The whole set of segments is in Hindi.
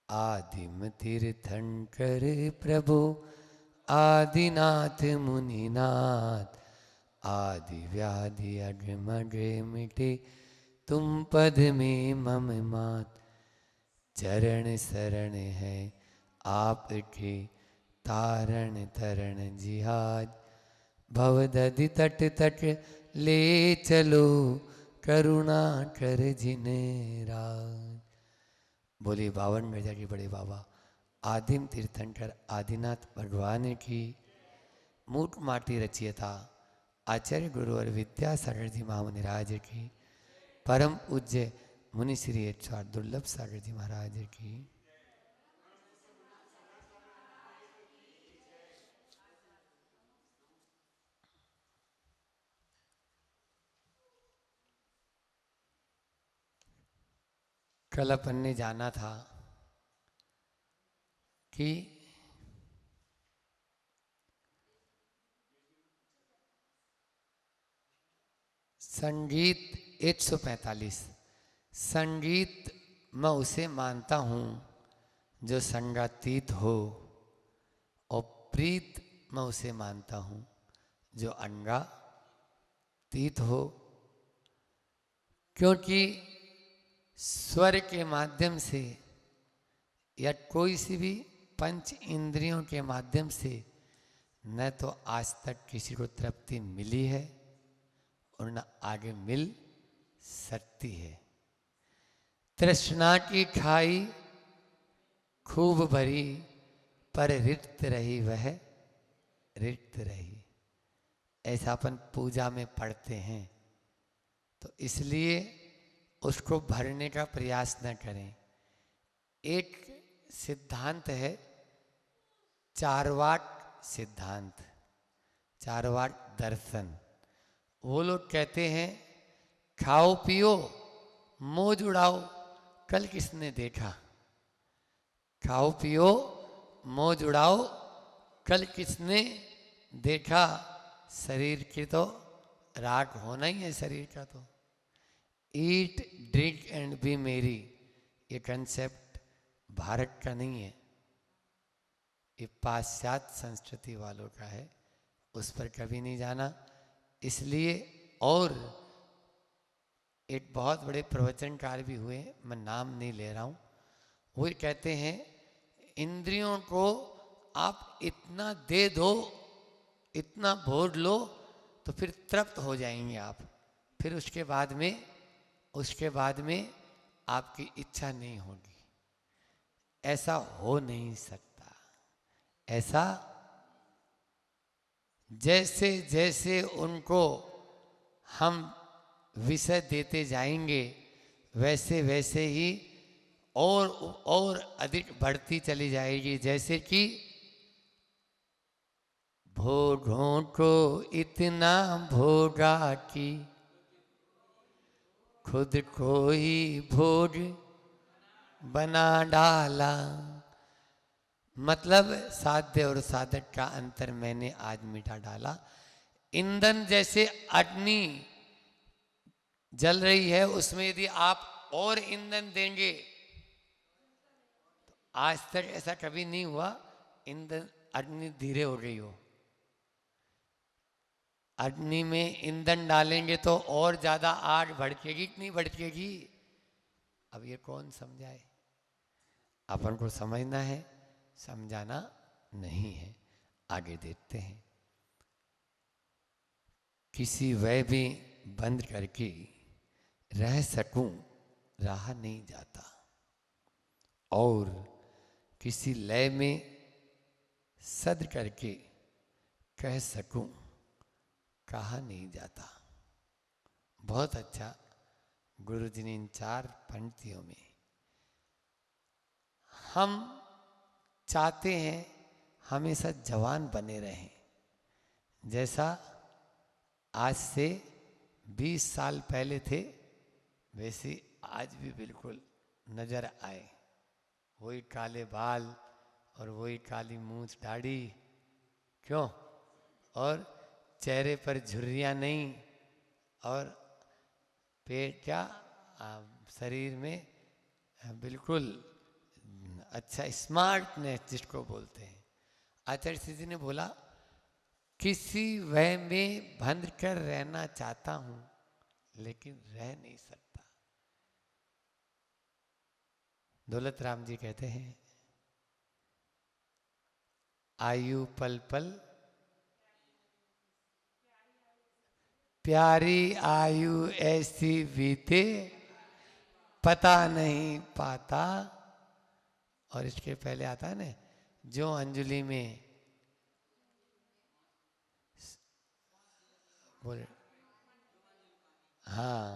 आदिम तीर्थंकर प्रभु आदिनाथ मुनिनाथ, आदि व्याधि अगमगे मिटे तुम पद में मम मात। चरण शरण है आपके तारण तरण जिहाज, भवदधि तट तट ले चलो करुणा कर जिने राज। बोले 52 गजा के बड़े बाबा आदिम तीर्थंकर आदिनाथ भगवान की मूठ माटी रचियता आचार्य गुरु और विद्यासागर जी महामुनिराज की, परम पूज्य मुनि श्री 108 दुर्लभ सागर जी महाराज की। कल अपन ने जाना था कि संगीत 145, संगीत मैं उसे मानता हूँ जो संगातीत हो, और प्रीत मैं उसे मानता हूँ जो अंगातीत हो। क्योंकि स्वर के माध्यम से या कोई सी भी पंच इंद्रियों के माध्यम से न तो आज तक किसी को तृप्ति मिली है और न आगे मिल सकती है। तृष्णा की खाई खूब भरी पर रिक्त रही वह रिक्त रही, ऐसा अपन पूजा में पढ़ते हैं। तो इसलिए उसको भरने का प्रयास न करें। एक सिद्धांत है चारवाक सिद्धांत, चारवाक दर्शन। वो लोग कहते हैं खाओ पियो मौज उड़ाओ कल किसने देखा, खाओ पियो मौज उड़ाओ कल किसने देखा। शरीर की तो राख होना ही है शरीर का। तो ईट ड्रिंक एंड बी मेरी, ये कंसेप्ट भारत का नहीं है, ये पाश्चात्य संस्कृति वालों का है, उस पर कभी नहीं जाना। इसलिए और एक बहुत बड़े प्रवचनकार भी हुए, मैं नाम नहीं ले रहा हूँ, वो कहते हैं इंद्रियों को आप इतना दे दो, इतना भोग लो तो फिर तृप्त हो जाएंगे आप। फिर उसके बाद में आपकी इच्छा नहीं होगी। ऐसा हो नहीं सकता। ऐसा जैसे जैसे उनको हम विषय देते जाएंगे वैसे वैसे ही और अधिक बढ़ती चली जाएगी। जैसे कि भोगों को इतना भोगा कि खुद को ही भोग बना डाला। मतलब साध्य और साधक का अंतर मैंने आज मिटा डाला। ईंधन जैसे अग्नि जल रही है, उसमें यदि आप और ईंधन देंगे, तो आज तक ऐसा कभी नहीं हुआ ईंधन अग्नि धीरे हो गई हो। अग्नि में ईंधन डालेंगे तो और ज्यादा आग भड़केगी कि नहीं भड़केगी। अब ये कौन समझाए, अपन को समझना है, समझाना नहीं है। आगे देखते हैं। किसी वह भी बंद करके रह सकूं रहा नहीं जाता, और किसी लय में सद करके कह सकूं कहा नहीं जाता। बहुत अच्छा गुरु जी ने इन 4 पंक्तियों में हम चाहते हैं हमेशा जवान बने रहें। जैसा आज से 20 साल पहले थे वैसे आज भी बिल्कुल नजर आए। वही काले बाल और वही काली मूंछ दाढ़ी, क्यों, और चेहरे पर झुर्रियाँ नहीं, और पेट क्या शरीर में बिल्कुल अच्छा स्मार्टनेस जिसको बोलते हैं। आचार्य श्री जी ने बोला किसी वह में बंध कर रहना चाहता हूं लेकिन रह नहीं सकता। दौलत राम जी कहते हैं आयु पल पल प्यारी आयु ऐसी बीते पता नहीं पाता। और इसके पहले आता है ना जो अंजलि में बोले हाँ।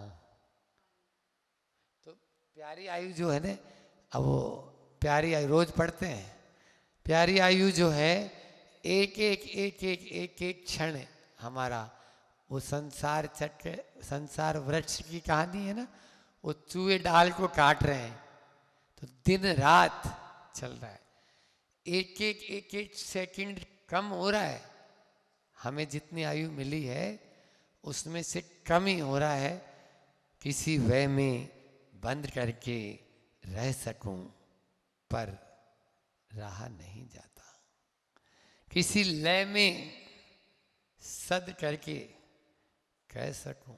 तो प्यारी आयु जो है ना, अब वो प्यारी आयु रोज पढ़ते हैं। प्यारी आयु जो है एक एक एक एक एक एक क्षण हमारा वो संसार चक्र संसार वृक्ष की कहानी है ना, वो चूहे डाल को काट रहे हैं तो दिन रात चल रहा है। एक एक सेकंड कम हो रहा है। हमें जितनी आयु मिली है उसमें से कम ही हो रहा है। किसी वह में बंद करके रह सकूं पर रहा नहीं जाता। किसी लय में सद करके कह सकूं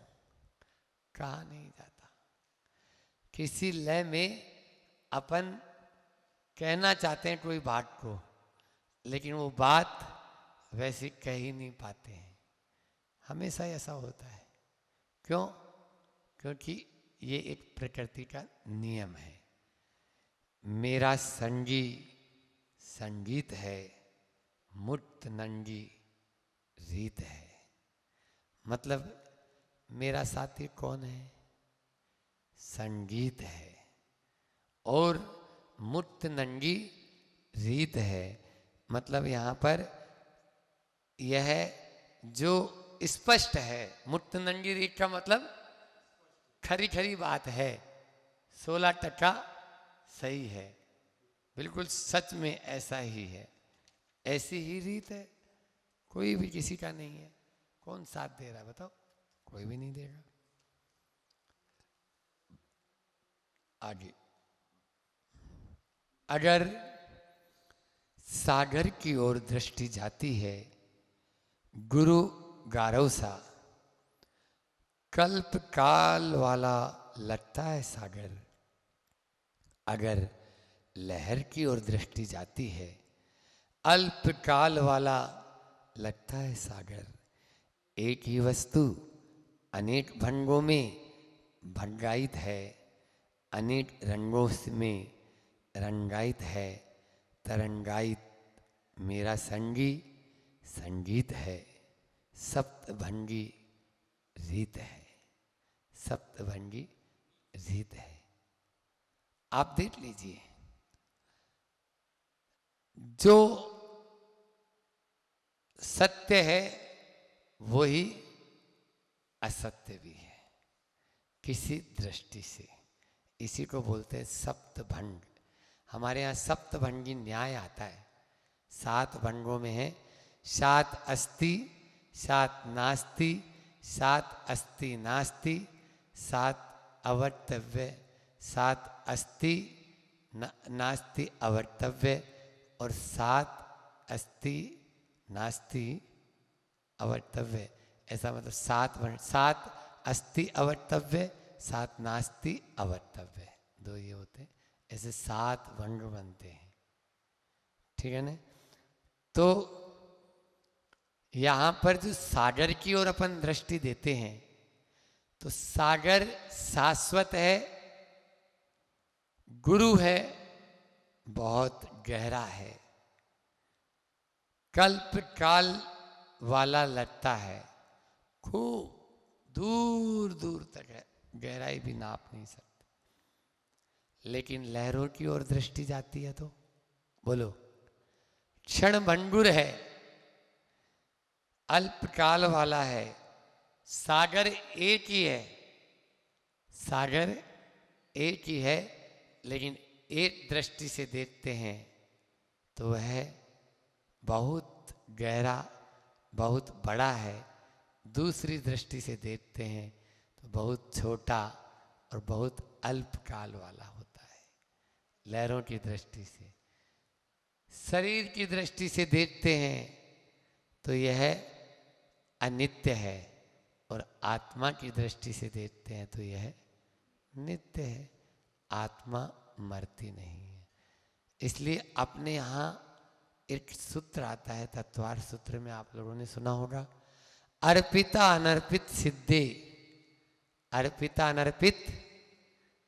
कहा नहीं जाता। किसी लय में अपन कहना चाहते हैं कोई बात को लेकिन वो बात वैसे कह ही नहीं पाते हैं। हमेशा ऐसा होता है। क्यों? क्योंकि ये एक प्रकृति का नियम है। मेरा संगी संगीत है मुक्त नंगी रीत है। मतलब मेरा साथी कौन है? संगीत है और मुक्त नंगी रीत है। मतलब यहाँ पर यह जो स्पष्ट है, मुक्त नंगी रीत का मतलब खरी खरी बात है, 16% सही है, बिल्कुल सच में ऐसा ही है। ऐसी ही रीत है, कोई भी किसी का नहीं है। कौन साथ दे रहा है बताओ? कोई भी नहीं देगा। आगे अगर सागर की ओर दृष्टि जाती है गुरु गारव सा कल्प काल वाला लगता है सागर। अगर लहर की ओर दृष्टि जाती है अल्प काल वाला लगता है सागर। एक ही वस्तु अनेक भंगों में भंगायित है, अनेक रंगों में रंगायित है। तरंगायित मेरा संगी संगीत है, सप्तभंगी रीत है। सप्तभंगी रीत है। आप देख लीजिए जो सत्य है वही असत्य भी है किसी दृष्टि से। इसी को बोलते हैं सप्तभंग। हमारे यहाँ सप्तभंगी न्याय आता है। 7 भंगों में है 7 अस्ति 7 नास्ति 7 अस्ति नास्ति 7 अवर्तव्य 7 अस्ति नास्ति अवर्तव्य और 7 अस्ति नास्ति अवर्तव्य। ऐसा मतलब 7 अस्ति अवर्तव्य 7 नास्ति अवर्तव्य, 2 ये होते हैं। ऐसे 7 भंग बनते हैं। ठीक है ना? तो यहां पर जो सागर की ओर अपन दृष्टि देते हैं तो सागर शाश्वत है, गुरु है, बहुत गहरा है, कल्प काल वाला लगता है, खूब दूर दूर तक है, गहराई भी नाप नहीं सकते। लेकिन लहरों की ओर दृष्टि जाती है तो बोलो क्षण भंगुर है, अल्पकाल वाला है। सागर एक ही है, सागर एक ही है, लेकिन एक दृष्टि से देखते हैं तो वह बहुत गहरा बहुत बड़ा है। दूसरी दृष्टि से देखते हैं तो बहुत छोटा और बहुत अल्पकाल वाला होता है। लहरों की दृष्टि से। शरीर की दृष्टि से देखते हैं तो यह अनित्य है, और आत्मा की दृष्टि से देखते हैं तो यह नित्य है। आत्मा मरती नहीं है। इसलिए अपने यहाँ एक सूत्र आता है, तत्वार सूत्र में आप लोगों ने सुना होगा, अर्पिता अनर्पित सिद्धे, अर्पिता अनर्पित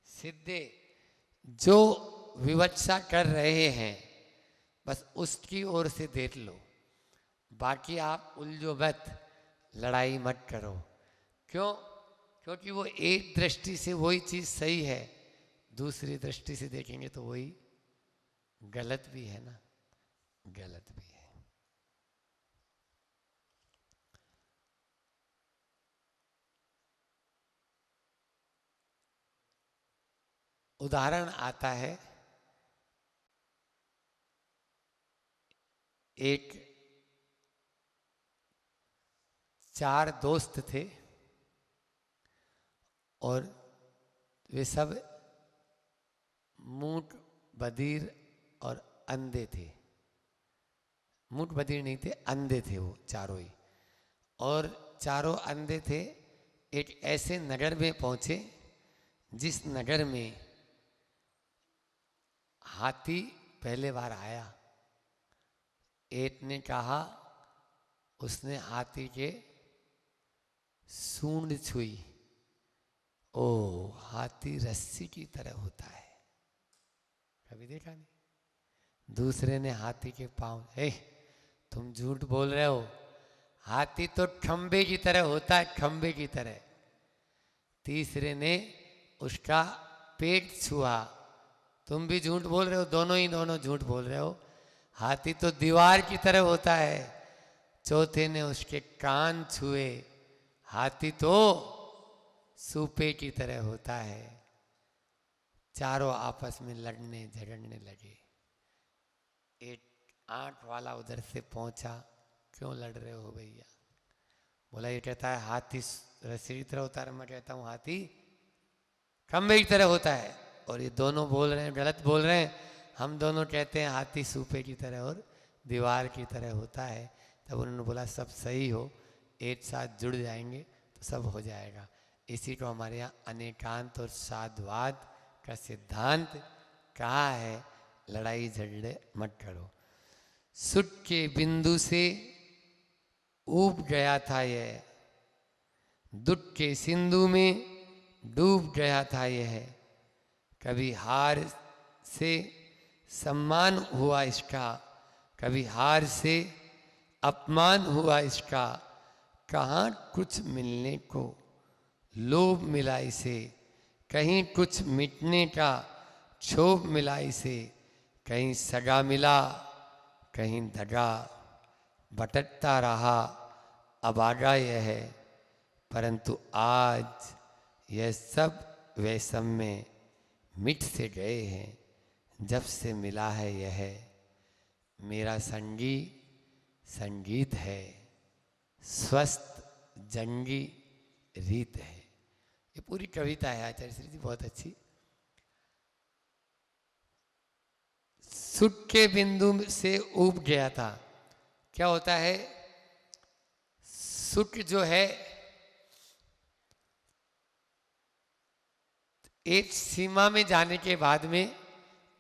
सिद्धे। जो विवक्षा कर रहे हैं बस उसकी ओर से देख लो, बाकी आप उलझो मत, लड़ाई मत करो। क्यों? क्योंकि वो एक दृष्टि से वही चीज़ सही है, दूसरी दृष्टि से देखेंगे तो वही गलत भी है ना, गलत भी है। उदाहरण आता है, एक 4 दोस्त थे और वे सब मूठ बधिर और अंधे थे। मूठ बधिर नहीं थे, अंधे थे वो चारों ही, और चारों अंधे थे। एक ऐसे नगर में पहुंचे जिस नगर में हाथी पहले बार आया। एक ने कहा, उसने हाथी के सूंड छुई, ओ हाथी रस्सी की तरह होता है, कभी देखा नहीं। दूसरे ने हाथी के पांव, तुम झूठ बोल रहे हो, हाथी तो खंबे की तरह होता है, खंबे की तरह। तीसरे ने उसका पेट छुआ, तुम भी झूठ बोल रहे हो, दोनों झूठ बोल रहे हो, हाथी तो दीवार की तरह होता है। चौथे ने उसके कान छुए, हाथी तो सूपे की तरह होता है। चारों आपस में लड़ने झगड़ने लगे। एक 8 वाला उधर से पहुंचा, क्यों लड़ रहे हो भैया? बोला, ये कहता है हाथी रस्सी की तरह होता है, मैं कहता हूँ हाथी खंबे की तरह होता है, और ये दोनों बोल रहे हैं, गलत बोल रहे हैं। हम दोनों कहते हैं हाथी सूपे की तरह और दीवार की तरह होता है। तब उन्होंने बोला, सब सही हो, एक साथ जुड़ जाएंगे तो सब हो जाएगा। इसी को हमारे यहाँ अनेकांत और साधवाद का सिद्धांत कहा है, लड़ाई झगड़े मत करो। सुख के बिंदु से ऊब गया था यह, दुख के सिंधु में डूब गया था यह। कभी हार से सम्मान हुआ इसका, कभी हार से अपमान हुआ इसका। कहाँ कुछ मिलने को लोभ मिला इसे, कहीं कुछ मिटने का क्षोभ मिला इसे। कहीं सगा मिला, कहीं दगा, भटकता रहा अब आगा यह है। परंतु आज यह सब वैषम में मिट से गए हैं, जब से मिला है यह। मेरा संगी संगीत है, स्वस्थ जंगी रीत है। ये पूरी कविता है आचार्य श्री जी, बहुत अच्छी। सुख के बिंदु से ऊब गया था। क्या होता है? सुख जो है एक सीमा में जाने के बाद में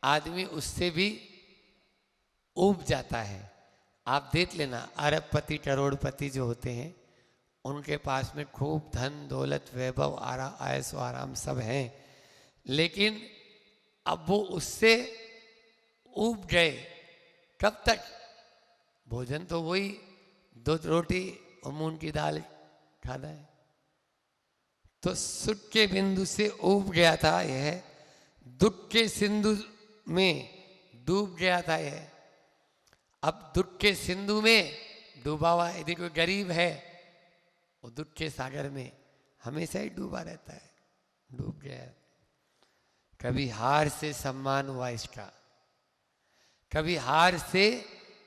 आदमी उससे भी ऊब जाता है। आप देख लेना, अरबपति करोड़पति जो होते हैं, उनके पास में खूब धन दौलत वैभव आयस आराम सब हैं, लेकिन अब वो उससे ऊब गए। कब तक? भोजन तो वही 2 रोटी और मूंग की दाल खाना है। तो सुख के बिंदु से ऊब गया था यह, दुख के सिंधु में डूब गया था यह। अब दुख के सिंधु में डूबा हुआ, यदि कोई गरीब है वो दुख के सागर में हमेशा ही डूबा रहता है, डूब गया। कभी हार से सम्मान हुआ इसका, कभी हार से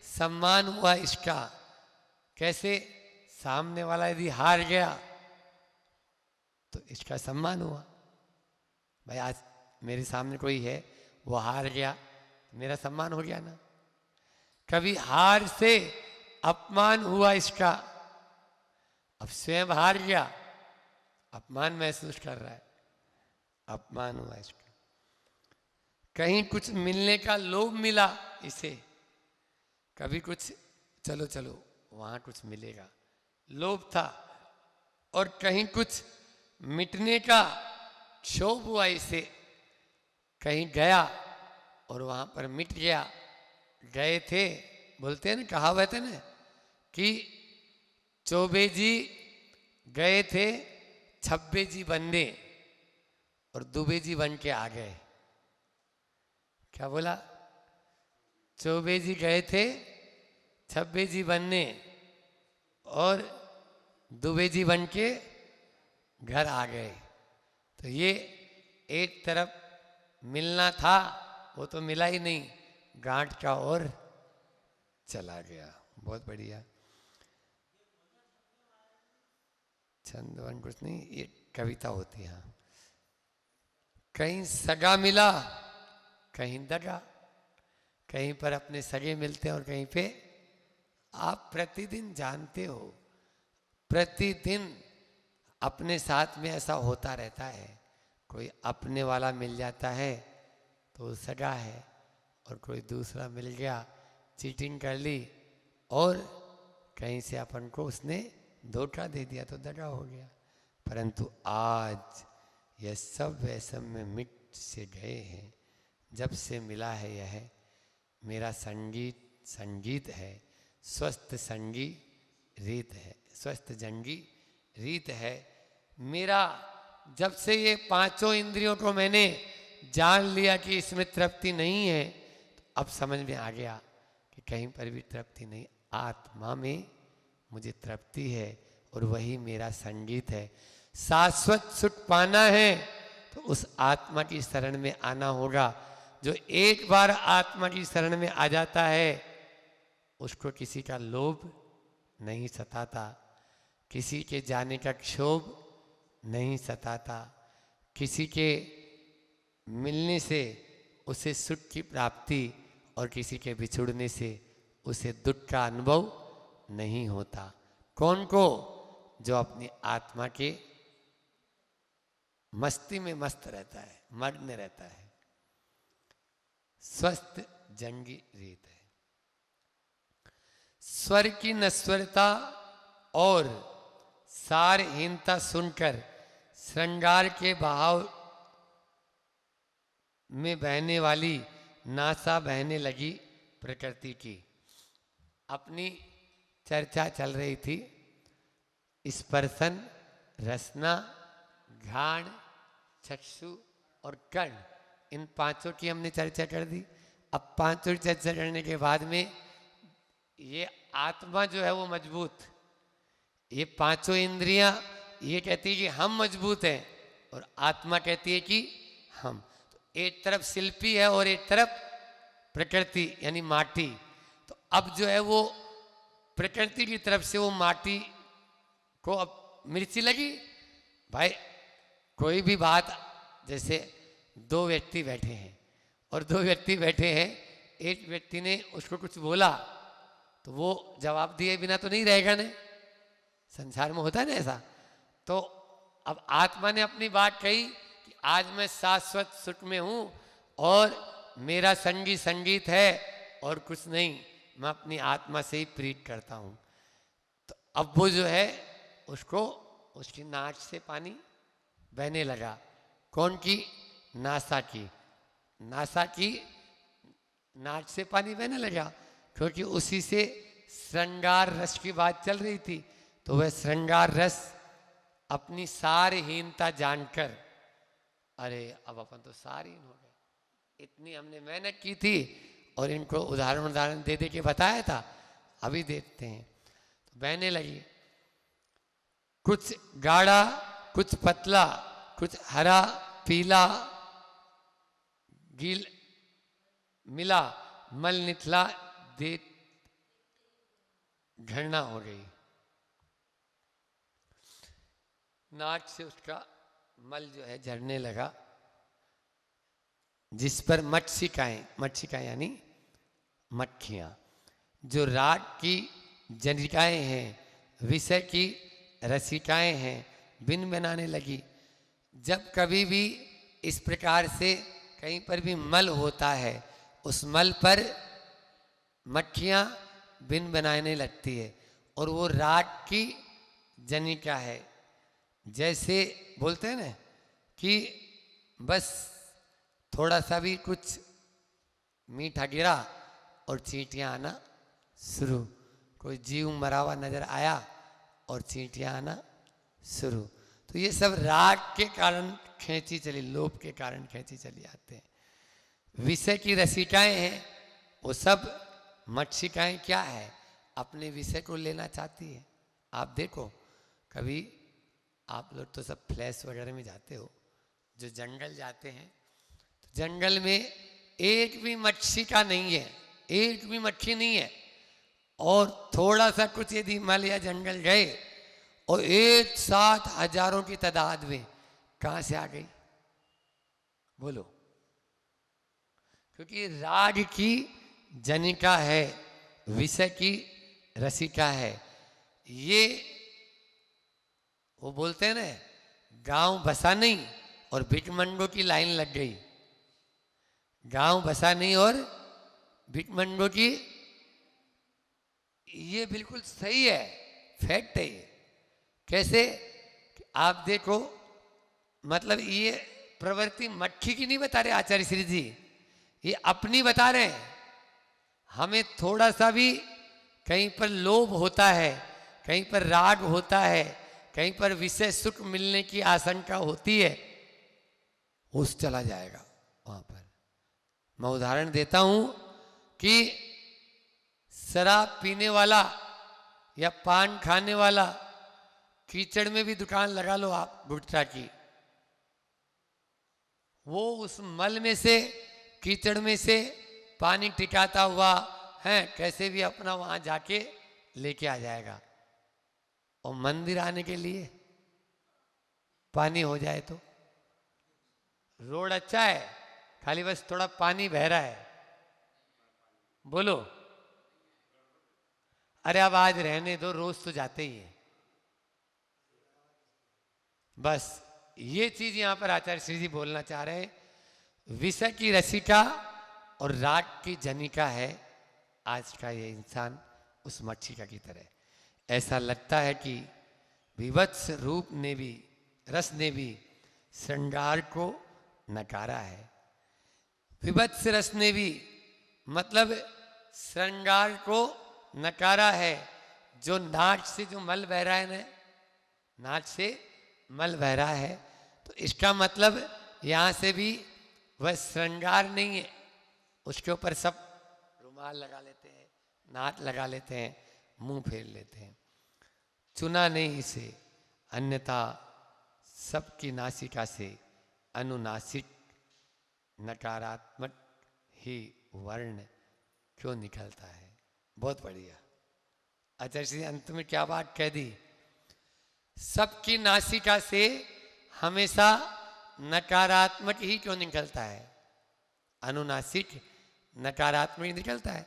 सम्मान हुआ इसका। कैसे? सामने वाला यदि हार गया तो इसका सम्मान हुआ। भाई आज मेरे सामने कोई है, वो हार गया, मेरा सम्मान हो गया ना। कभी हार से अपमान हुआ इसका, अब स्वयं हार गया, अपमान महसूस कर रहा है, अपमान हुआ इसका। कहीं कुछ मिलने का लोभ मिला इसे, कभी कुछ चलो चलो वहां कुछ मिलेगा, लोभ था। और कहीं कुछ मिटने का क्षोभ हुआ इसे, कहीं गया और वहां पर मिट गया। गए थे, बोलते हैं ना, कहावत है ना कि चौबे जी गए थे, छब्बे जी बनने और दुबे जी बन के आ गए। क्या बोला? चौबे जी गए थे छब्बे जी बनने और दुबे जी बन के घर आ गए। तो ये एक तरफ मिलना था, वो तो मिला ही नहीं, गांठ का और चला गया। बहुत बढ़िया। छंदवन कुछ नहीं, ये कविता होती है। कहीं सगा मिला, कहीं दगा, कहीं पर अपने सगे मिलते हैं और कहीं पे आप प्रतिदिन जानते हो, प्रतिदिन अपने साथ में ऐसा होता रहता है। कोई अपने वाला मिल जाता है तो सगा है, और कोई दूसरा मिल गया, चीटिंग कर ली और कहीं से अपन को उसने धोखा दे दिया तो दगा हो गया। परंतु आज यह सब वैसम में मिट से गए हैं। जब से मिला है यह मेरा संगीत, संगीत है, स्वस्थ संगी रीत है, स्वस्थ जंगी रीत है मेरा। जब से ये पांचों इंद्रियों को मैंने जान लिया कि इसमें तृप्ति नहीं है, तो अब समझ में आ गया कि कहीं पर भी तृप्ति नहीं, आत्मा में मुझे तृप्ति है और वही मेरा संगीत है। शाश्वत सुख पाना है तो उस आत्मा की शरण में आना होगा। जो एक बार आत्मा की शरण में आ जाता है उसको किसी का लोभ नहीं सताता, किसी के जाने का क्षोभ नहीं सताता, किसी के मिलने से उसे सुख की प्राप्ति और किसी के बिछुड़ने से उसे दुख का अनुभव नहीं होता। कौन को? जो अपनी आत्मा के मस्ती में मस्त रहता है, मग्न रहता है। स्वस्थ जंगी रीत है। स्वर की नश्वरता और सारहीनता सुनकर श्रृंगार के बहाव में बहने वाली नासा बहने लगी प्रकृति की। अपनी चर्चा चल रही थी, स्पर्शन, रसना, घ्राण, चक्षु और कर्ण, इन पांचों की हमने चर्चा कर दी। अब पांचों की चर्चा करने के बाद में ये आत्मा जो है वो मजबूत, ये पांचों इंद्रियां ये कहती है कि हम मजबूत हैं और आत्मा कहती है कि हम। तो एक तरफ शिल्पी है और एक तरफ प्रकृति यानी माटी। तो अब जो है वो प्रकृति की तरफ से वो माटी को अब मिर्ची लगी। भाई कोई भी बात, जैसे दो व्यक्ति बैठे हैं और दो व्यक्ति बैठे हैं, एक व्यक्ति ने उसको कुछ बोला तो वो जवाब दिए बिना तो नहीं रहेगा ना, संसार में होता है ना ऐसा। तो अब आत्मा ने अपनी बात कही कि आज मैं शाश्वत सुख में हूँ और मेरा संगी संगीत है और कुछ नहीं, मैं अपनी आत्मा से ही प्रीत करता हूँ। तो अब वो जो है उसको उसकी नाक से पानी बहने लगा। कौन की? नासा की। नासा की नाक से पानी बहने लगा क्योंकि उसी से श्रृंगार रस की बात चल रही थी। तो वह श्रृंगार रस अपनी सारहीनता जानकर, अरे अब अपन तो सारहीन हो गए, इतनी हमने मेहनत की थी और इनको उदाहरण दे दे के बताया था, अभी देखते हैं। तो बहने लगी, कुछ गाढ़ा, कुछ पतला, कुछ हरा पीला गील मिला, मल निथला दे घृणा हो गई। नाक से उसका मल जो है झड़ने लगा, जिस पर मक्षिकाएं यानी मक्खियां, जो राग की जनिकाएं हैं, विषय की रसिकाएं हैं, बिन बनाने लगी। जब कभी भी इस प्रकार से कहीं पर भी मल होता है, उस मल पर मक्खियां बिन बनाने लगती है, और वो राग की जनिका है। जैसे बोलते हैं ना कि बस थोड़ा सा भी कुछ मीठा गिरा और चींटियां आना शुरू, कोई जीव मरा हुआ नजर आया और चींटियां आना शुरू। तो ये सब राग के कारण खींची चली, लोभ के कारण खींची चली आते हैं। विषय की रसिकाएं हैं, वो सब मक्षिकाएं क्या है, अपने विषय को लेना चाहती है। आप देखो, कभी आप लोग तो सब फ्लैश वगैरह में जाते हो, जो जंगल जाते हैं तो जंगल में एक भी मक्षिका नहीं है, एक भी मक्खी नहीं है, और थोड़ा सा कुछ यदि हिमालय जंगल गए और एक साथ हजारों की तादाद में कहां से आ गई, बोलो? क्योंकि राग की जनिका है, विषय की रसिका है। ये वो बोलते हैं ना, गांव बसा नहीं और भिकमंगों की लाइन लग गई। गांव बसा नहीं और भिकमंगों की, ये बिल्कुल सही है, फैक्ट है ये। कैसे? आप देखो, मतलब ये प्रवृत्ति मक्खी की नहीं बता रहे आचार्य श्री जी, ये अपनी बता रहे हैं। हमें थोड़ा सा भी कहीं पर लोभ होता है, कहीं पर राग होता है, कहीं पर विषय सुख मिलने की आशंका होती है, उस चला जाएगा वहां पर। मैं उदाहरण देता हूं कि शराब पीने वाला या पान खाने वाला, कीचड़ में भी दुकान लगा लो आप गुटखा की, वो उस मल में से, कीचड़ में से पानी टिकाता हुआ है, कैसे भी अपना वहां जाके लेके आ जाएगा। और मंदिर आने के लिए पानी हो जाए तो रोड अच्छा है, खाली बस थोड़ा पानी बह रहा है, बोलो? अरे अब आज रहने दो, रोज तो जाते ही है। बस ये चीज यहां पर आचार्य श्री जी बोलना चाह रहे हैं। विषय की रसिका और राग की जनिका है आज का ये इंसान, उस मक्षिका की तरह। ऐसा लगता है कि विवत्स रूप ने भी, रस ने भी श्रृंगार को नकारा है। विवत्स रस ने भी मतलब श्रृंगार को नकारा है। जो नाक से जो मल बह रहा है ना, नाक से मल बह रहा है, तो इसका मतलब यहाँ से भी वह श्रृंगार नहीं है। उसके ऊपर सब रुमाल लगा लेते हैं, नाक लगा लेते हैं, मुंह फेर लेते हैं। चुना नहीं इसे अन्यथा सबकी नासिका से अनुनासिक नकारात्मक ही वर्ण क्यों निकलता है। बहुत बढ़िया आचार्य श्री अंत में क्या बात कह दी, सबकी नासिका से हमेशा नकारात्मक ही क्यों निकलता है, अनुनासिक नकारात्मक निकलता है।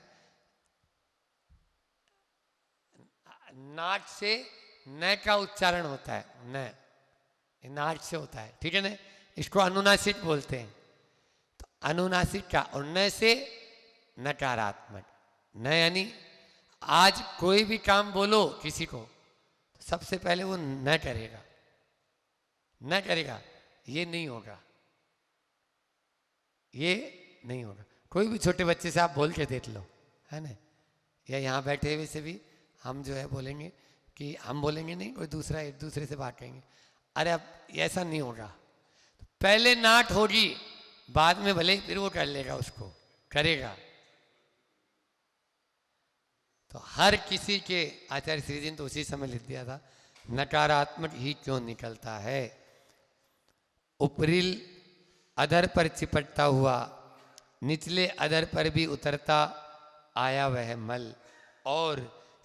नाक से न का उच्चारण होता है, न नाक से होता है, ठीक है ना, इसको अनुनासिक बोलते हैं। तो अनुनासिक का, और न से नकारात्मक, न यानी आज कोई भी काम बोलो किसी को तो सबसे पहले वो न करेगा, न करेगा, ये नहीं होगा, ये नहीं होगा। कोई भी छोटे बच्चे से आप बोल के देख लो, है ना, या यहाँ बैठे हुए से भी हम जो है बोलेंगे कि हम बोलेंगे नहीं, कोई दूसरा एक दूसरे से बात कहेंगे, अरे अब ऐसा नहीं होगा। पहले नाट होगी, बाद में भले फिर वो कर लेगा, उसको करेगा। तो हर किसी के, आचार्य श्री जी ने तो उसी समय लिख दिया था, नकारात्मक ही क्यों निकलता है। ऊपरी अधर पर चिपटता हुआ निचले अधर पर भी उतरता आया वह मल, और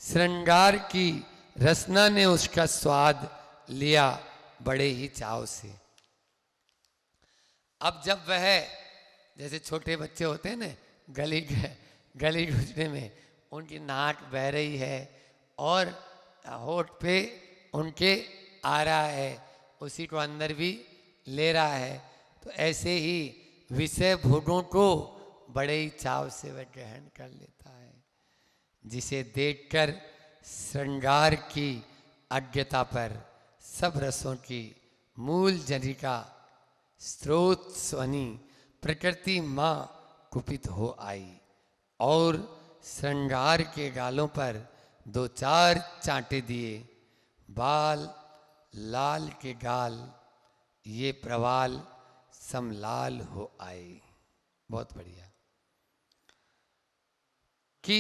श्रृंगार की रसना ने उसका स्वाद लिया बड़े ही चाव से। अब जब वह जैसे छोटे बच्चे होते हैं ना, गली गली गुजरे में उनकी नाक बह रही है और होठ पे उनके आ रहा है, उसी को अंदर भी ले रहा है। तो ऐसे ही विषय भोगों को बड़े ही चाव से वह ग्रहण कर लेता है, जिसे देखकर श्रृंगार की अज्ञता पर सब रसों की मूल जनिका स्रोत स्वनी प्रकृति माँ कुपित हो आई और श्रृंगार के गालों पर दो चार चांटे दिए। बाल लाल के गाल ये प्रवाल समलाल हो आए। बहुत बढ़िया। कि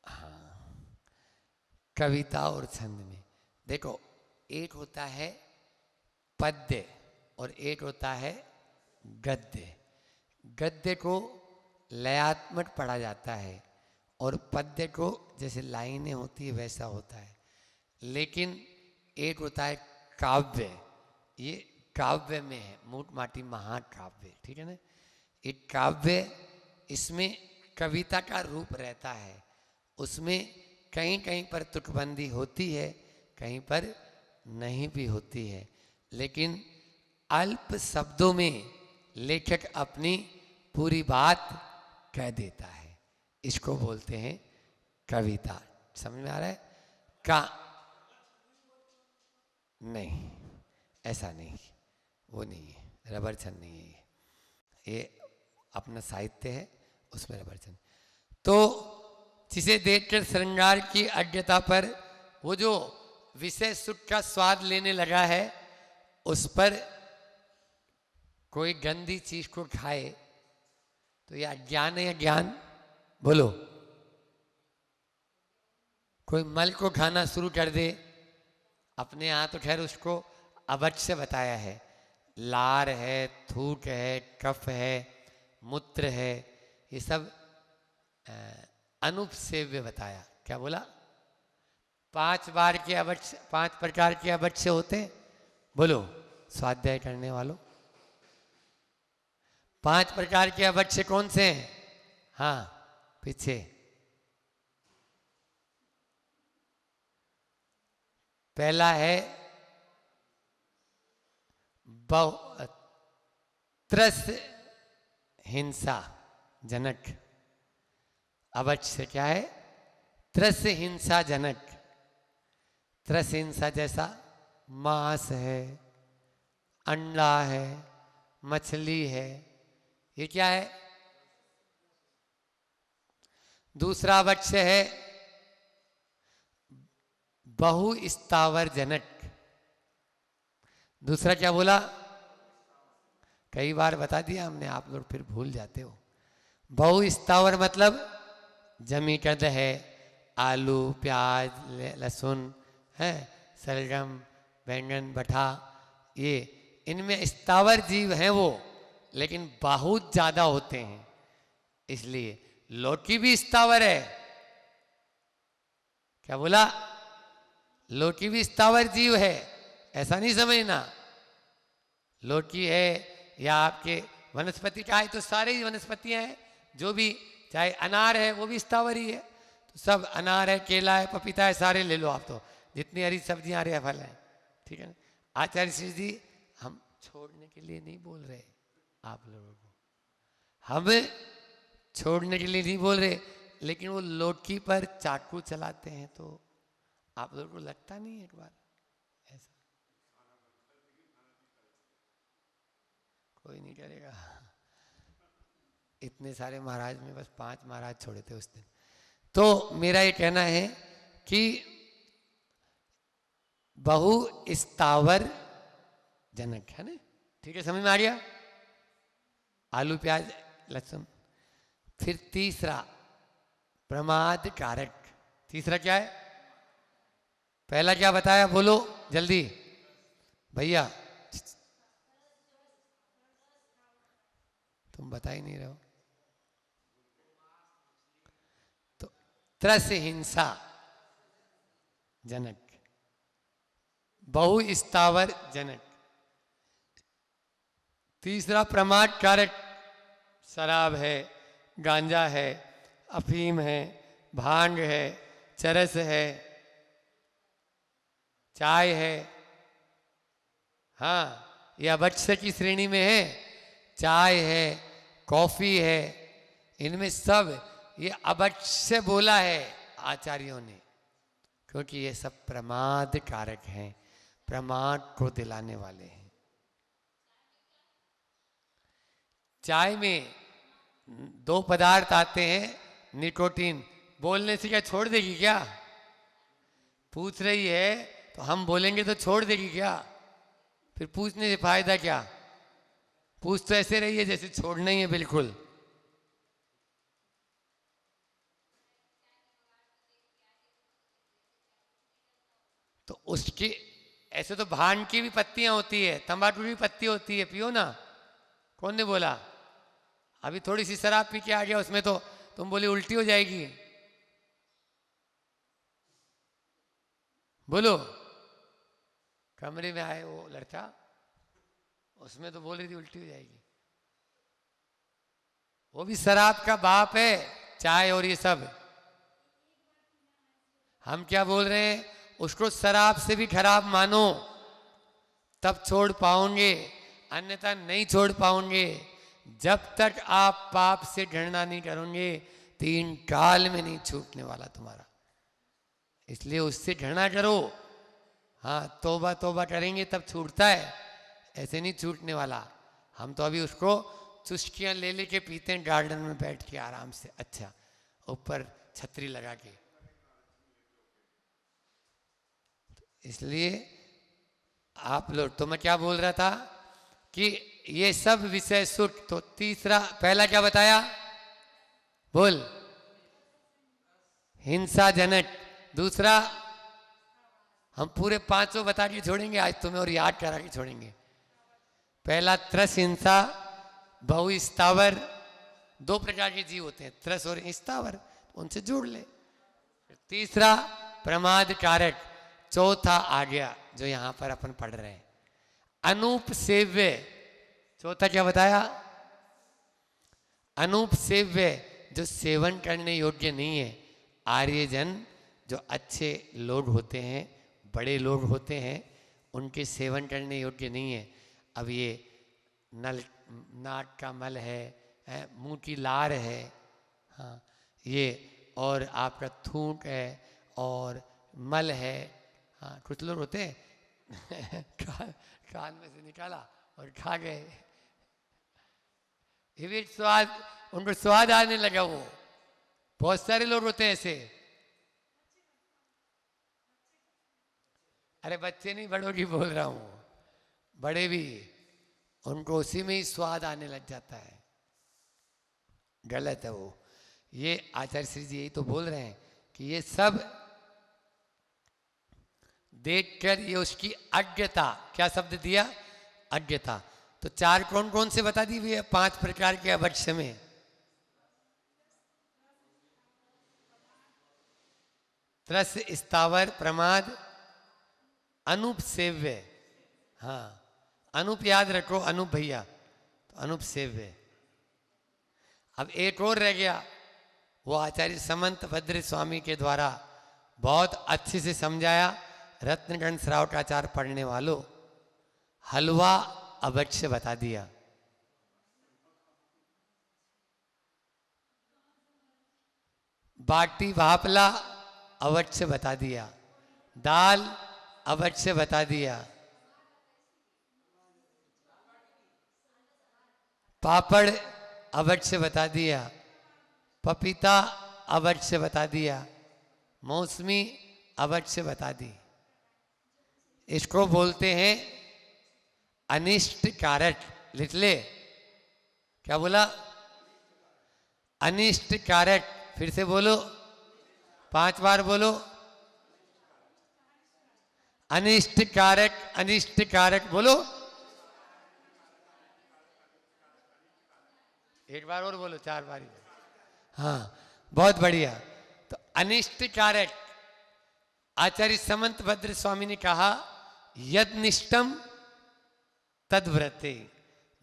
हाँ, कविता और छंद में देखो, एक होता है पद्य और एक होता है गद्य। गद्य को लयात्मक पढ़ा जाता है और पद्य को जैसे लाइनें होती है वैसा होता है। लेकिन एक होता है काव्य, ये काव्य में है, मूट माटी महाकाव्य, ठीक है ना। एक काव्य, इसमें कविता का रूप रहता है, उसमें कहीं कहीं पर तुकबंदी होती है, कहीं पर नहीं भी होती है, लेकिन अल्प शब्दों में लेखक अपनी पूरी बात कह देता है। इसको बोलते हैं कविता। समझ में आ रहा है? का नहीं, ऐसा नहीं, वो नहीं है, रबर छंद नहीं है ये अपना साहित्य है, उसमें रबर छंद। तो जिसे देखकर श्रृंगार की अज्ञता पर वो जो विषय सुख का स्वाद लेने लगा है, उस पर कोई गंदी चीज को खाए तो ये अज्ञान है या ज्ञान? बोलो। कोई मल को खाना शुरू कर दे अपने यहाँ, तो खैर उसको अवश्य बताया है, लार है, थूक है, कफ है, मूत्र है, ये सब अनुपसेव्य बताया। क्या बोला? 5 बार के अवश्य, 5 प्रकार के अवश्य होते हैं। बोलो स्वाध्याय करने वालों, 5 प्रकार के अवश्य कौन से हैं? हाँ, पीछे पहला है त्रस हिंसा जनक। अवश्य क्या है? त्रस हिंसा जनक। त्रस हिंसा जैसा मांस है, अंडा है, मछली है, ये क्या है? दूसरा अवश्य है बहु स्थावर जनक। दूसरा क्या बोला? कई बार बता दिया हमने, आप लोग फिर भूल जाते हो। बहु स्थावर मतलब जमीकंद है, आलू, प्याज, लहसुन है, सलगम, बैंगन, बटा, ये इनमें स्थावर जीव हैं वो, लेकिन बहुत ज्यादा होते हैं, इसलिए लौकी भी स्थावर है। क्या बोला? लौकी भी स्थावर जीव है, ऐसा नहीं समझना। लौकी है या आपके वनस्पति का है तो सारे ही वनस्पतियां हैं, जो भी, चाहे अनार है वो भी स्थावर ही है। तो सब अनार है, केला है, पपीता है, सारे ले लो आप, तो जितनी हरी सब्जियां, हरे फल हैं, ठीक है ना। आचार्य श्री जी हम छोड़ने के लिए नहीं बोल रहे आप लोगों को, हम छोड़ने के लिए नहीं बोल रहे, लेकिन वो लौकी पर चाकू चलाते हैं तो आप लोगों को लगता नहीं एक बार ऐसा? कोई नहीं करेगा। इतने सारे महाराज में बस 5 महाराज छोड़े थे उस दिन। तो मेरा ये कहना है कि बहु स्थावर जनक है ना, ठीक है, समझ में आ गया? आलू, प्याज, लहसुन। फिर तीसरा प्रमाद कारक। तीसरा क्या है? पहला क्या बताया? बोलो जल्दी भैया, तुम बता ही नहीं रहे हो। तो त्रस हिंसा जनक, बहु स्थावर जनक। तीसरा प्रमाद कारक शराब है, गांजा है, अफीम है, भांग है, चरस है, चाय है। हाँ, ये अभक्ष्य की श्रेणी में है। चाय है, कॉफी है, इनमें सब ये अभक्ष्य बोला है आचार्यों ने, क्योंकि ये सब प्रमाद कारक हैं, प्रमाद को दिलाने वाले हैं। चाय में 2 पदार्थ आते हैं, निकोटीन। बोलने से क्या छोड़ देगी क्या? पूछ रही है तो हम बोलेंगे तो छोड़ देगी क्या? फिर पूछने से फायदा क्या? पूछ तो ऐसे रही है जैसे छोड़ना ही है बिल्कुल। तो उसकी ऐसे तो भांग की भी पत्तियां होती है, तंबाकू की पत्ती होती है, पियो ना। कौन ने बोला? अभी थोड़ी सी शराब पी के आ गया उसमें तो तुम बोले उल्टी हो जाएगी। बोलो। कमरे में आए वो लड़का, उसमें तो बोल रही थी उल्टी हो जाएगी। वो भी शराब का बाप है, चाय और ये सब। हम क्या बोल रहे हैं? उसको शराब से भी खराब मानो, तब छोड़ पाओगे, अन्यथा नहीं छोड़ पाओगे। जब तक आप पाप से घृणा नहीं करोगे 3 काल में नहीं छूटने वाला तुम्हारा। इसलिए उससे घृणा करो। हाँ, तौबा तौबा करेंगे तब छूटता है, ऐसे नहीं छूटने वाला। हम तो अभी उसको चुस्कियां ले लेके पीते हैं गार्डन में बैठ के आराम से, अच्छा ऊपर छतरी लगा के। इसलिए आप लोग, तो मैं क्या बोल रहा था कि ये सब विषय सुख। तो तीसरा, पहला क्या बताया? बोल। हिंसाजनक। दूसरा, हम पूरे 5 बता के छोड़ेंगे आज तुम्हें और याद करा के छोड़ेंगे। पहला त्रस हिंसा, बहु स्थावर। 2 प्रकार के जीव होते हैं, त्रस और स्थावर, उनसे जोड़ ले। तीसरा प्रमाद कारक। चौथा आ गया जो यहां पर अपन पढ़ रहे हैं, अनूप सेव्य। चौथा क्या बताया? अनूप सेव्य, जो सेवन करने योग्य नहीं है। आर्यजन जो अच्छे लोग होते हैं, बड़े लोग होते हैं, उनके सेवन करने योग्य नहीं है। अब ये नाक का मल है, मुंह की लार है, हाँ ये, और आपका थूक है और मल है। हाँ, कुछ लोग होते हैं कान में से निकाला और खा गए, ये भी स्वाद, उनको स्वाद आने लगा। वो बहुत सारे लोग होते हैं ऐसे। अरे बच्चे नहीं, बड़ों की बोल रहा हूं, बड़े भी, उनको उसी में ही स्वाद आने लग जाता है। गलत है वो। ये आचार्य श्री जी यही तो बोल रहे हैं कि ये सब देखकर ये उसकी अज्ञता, क्या शब्द दिया? अज्ञता। तो 4 कौन कौन से बता दी हुई है 5 प्रकार के अभक्ष्य में? त्रस, स्थावर, प्रमाद, अनूप सेव्य। हाँ, अनूप याद रखो, अनूप भैया, तो अनूप सेव्य। अब एक और रह गया, वो आचार्य समंत भद्र स्वामी के द्वारा बहुत अच्छे से समझाया। रत्नगण श्रावकाचार पढ़ने वालों, हलवा अभक्ष्य बता दिया। बाटी भापला अभक्ष्य बता दिया। दाल अभक्ष्य बता दिया। पापड़ अभक्ष्य बता दिया। पपीता अभक्ष्य बता दिया। मौसमी अभक्ष्य बता दी। इसको बोलते हैं अनिष्ट कारक। लिख ले, क्या बोला? अनिष्ट कारक। फिर से बोलो, 5 बार बोलो, अनिष्ट कारक, अनिष्ट कारक बोलो। एक बार और बोलो, 4 बार। हाँ, बहुत बढ़िया। तो अनिष्ट कारक, आचार्य समंत भद्र स्वामी ने कहा, यद निष्ठम तद व्रते,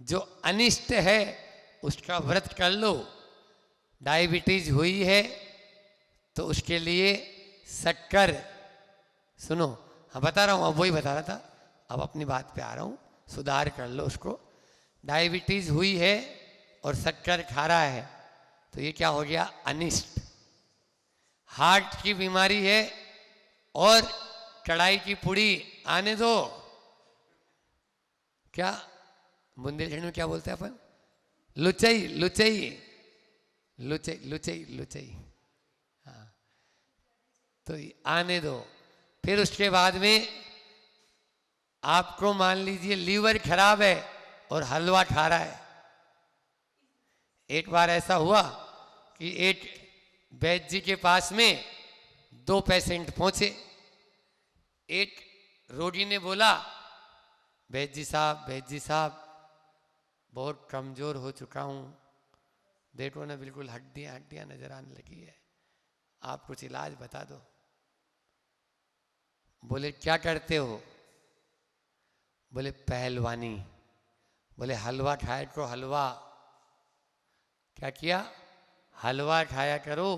जो अनिष्ट है उसका व्रत कर लो। डायबिटीज हुई है तो उसके लिए शक्कर, सुनो, हाँ बता रहा हूँ, अब वही बता रहा था, अब अपनी बात पे आ रहा हूँ, सुधार कर लो उसको। डायबिटीज हुई है और शक्कर खा रहा है तो ये क्या हो गया? अनिष्ट। हार्ट की बीमारी है और कढ़ाई की पुड़ी आने दो, क्या बुंदेलखंड में क्या बोलते हैं अपन? लुचई, लुचई, लुचई, लुचई, लुचई, हाँ, तो आने दो। फिर उसके बाद में आपको मान लीजिए लीवर खराब है और हलवा खा रहा है। एक बार ऐसा हुआ कि एक वैद्य जी के पास में 2 पेशेंट पहुंचे। एक रोगी ने बोला, वैद्य जी साहब, वैद्य जी साहब, बहुत कमजोर हो चुका हूं, देखो ना बिल्कुल हड्डियां हड्डियां नजर आने लगी है, आप कुछ इलाज बता दो। बोले क्या करते हो? बोले पहलवानी। बोले हलवा खाए को हलवा, क्या किया? हलवा खाया करो।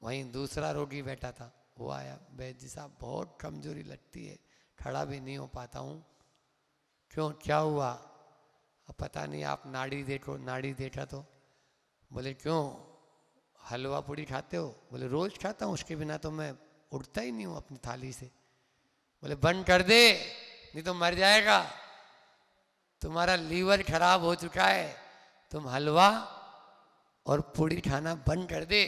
वहीं दूसरा रोगी बैठा था, वो आया, वैद्य जी साहब बहुत कमजोरी लगती है, खड़ा भी नहीं हो पाता हूँ। क्यों, क्या हुआ? अब पता नहीं, आप नाड़ी देखो। नाड़ी देखा तो बोले क्यों, हलवा पूड़ी खाते हो? बोले रोज खाता हूँ, उसके बिना तो मैं उठता ही नहीं हूँ अपनी थाली से। बोले बंद कर दे, नहीं तो मर जाएगा, तुम्हारा लीवर खराब हो चुका है, तुम हलवा और पूड़ी खाना बंद कर दे।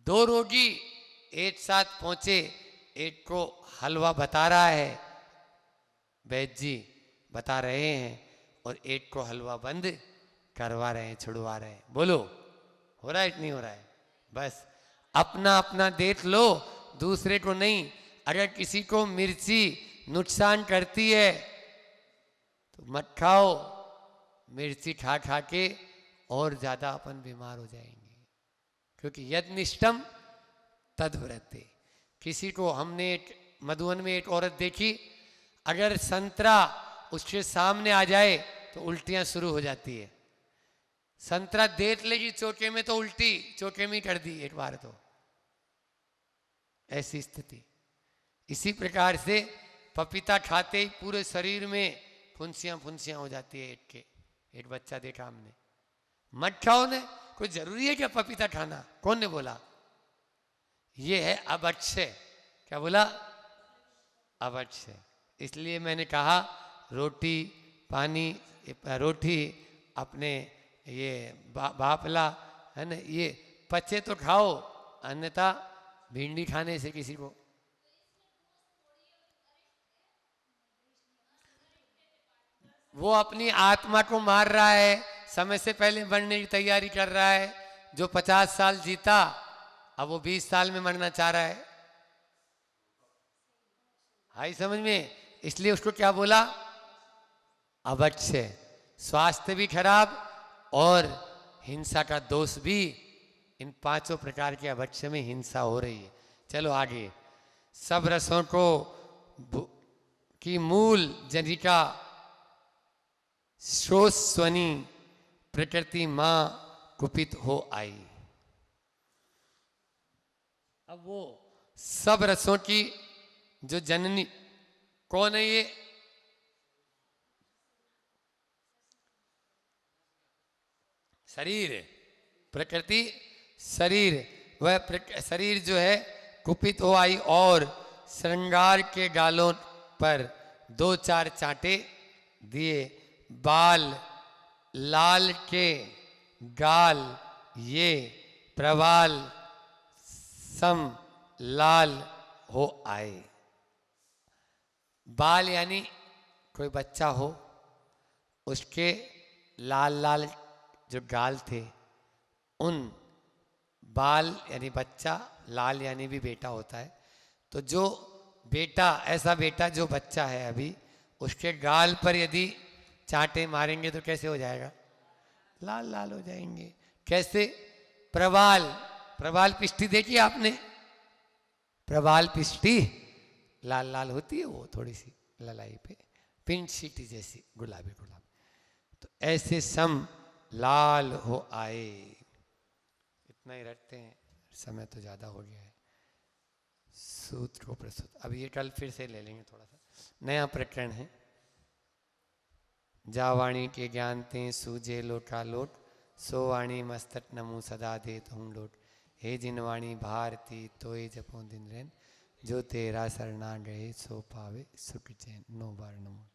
2 रोगी एक साथ पहुंचे, एक को हलवा बता रहा है, वैद्य जी बता रहे हैं, और एक को हलवा बंद करवा रहे हैं, छुड़वा रहे हैं। बोलो हो रहा है कि नहीं हो रहा है? बस अपना अपना देख लो, दूसरे को नहीं। अगर किसी को मिर्ची नुकसान करती है तो मत खाओ, मिर्ची खा खा के और ज्यादा अपन बीमार हो जाएंगे। क्योंकि यद निष्ठम तद व्रते। किसी को, हमने एक मधुबन में एक औरत देखी, अगर संतरा उसके सामने आ जाए तो उल्टियां शुरू हो जाती है। संतरा देख लेगी चौके में तो उल्टी चौके में कर दी एक बार तो, ऐसी स्थिति। इसी प्रकार से पपीता खाते ही पूरे शरीर में फुंसियां फुंसियां हो जाती है। एक बच्चा देखा हमने। मत खाओ ने, कोई जरूरी है क्या पपीता खाना? कौन ने बोला? ये है अवश्य। क्या बोला? अवश्य। इसलिए मैंने कहा रोटी पानी, रोटी अपने ये बापला है ना, ये पचे तो खाओ, अन्यथा भिंडी खाने से किसी को। वो अपनी आत्मा को मार रहा है, समय से पहले मरने की तैयारी कर रहा है। जो 50 साल जीता अब वो 20 साल में मरना चाह रहा है। हाई समझ में? इसलिए उसको क्या बोला? अवश्य। स्वास्थ्य भी खराब और हिंसा का दोष भी। इन 5 प्रकार के अवश्य में हिंसा हो रही है। चलो आगे। सब रसों को की मूल जनिका श्रोस्वनी प्रकृति मां कुपित हो आई। अब वो सब रसों की जो जननी कौन है? ये शरीर, प्रकृति शरीर। वह शरीर जो है कुपित हो आई और श्रृंगार के गालों पर 2-4 चांटे दिए। बाल लाल के गाल ये प्रवाल सम लाल हो आए। बाल यानी कोई बच्चा हो, उसके लाल लाल जो गाल थे, उन बाल यानी बच्चा, लाल यानी भी बेटा होता है। तो जो बेटा, ऐसा बेटा जो बच्चा है अभी, उसके गाल पर यदि चांटे मारेंगे तो कैसे हो जाएगा? लाल लाल हो जाएंगे। कैसे? प्रवाल, प्रवाल पिष्टी देखी आपने? प्रवाल पिष्टी लाल लाल होती है वो, थोड़ी सी ललाई पे। पिंक सीटी जैसी गुलाबी गुलाबी। तो ऐसे सम लाल हो आए। इतना ही रखते हैं, समय तो ज़्यादा हो गया है। सूत्र को प्रस्तुत, अब ये कल फिर से ले लेंगे, थोड़ा सा नया प्रकरण है। जा वाणी के ज्ञान ते सूझे लोटालोट, सो वाणी मस्तक नमु सदा देत हूँ लोट। हे जिन वाणी भारती तोय जपो दिन रैन, जो तेरा शरणा गए सो पावे सुख चैन। नो बार नमो।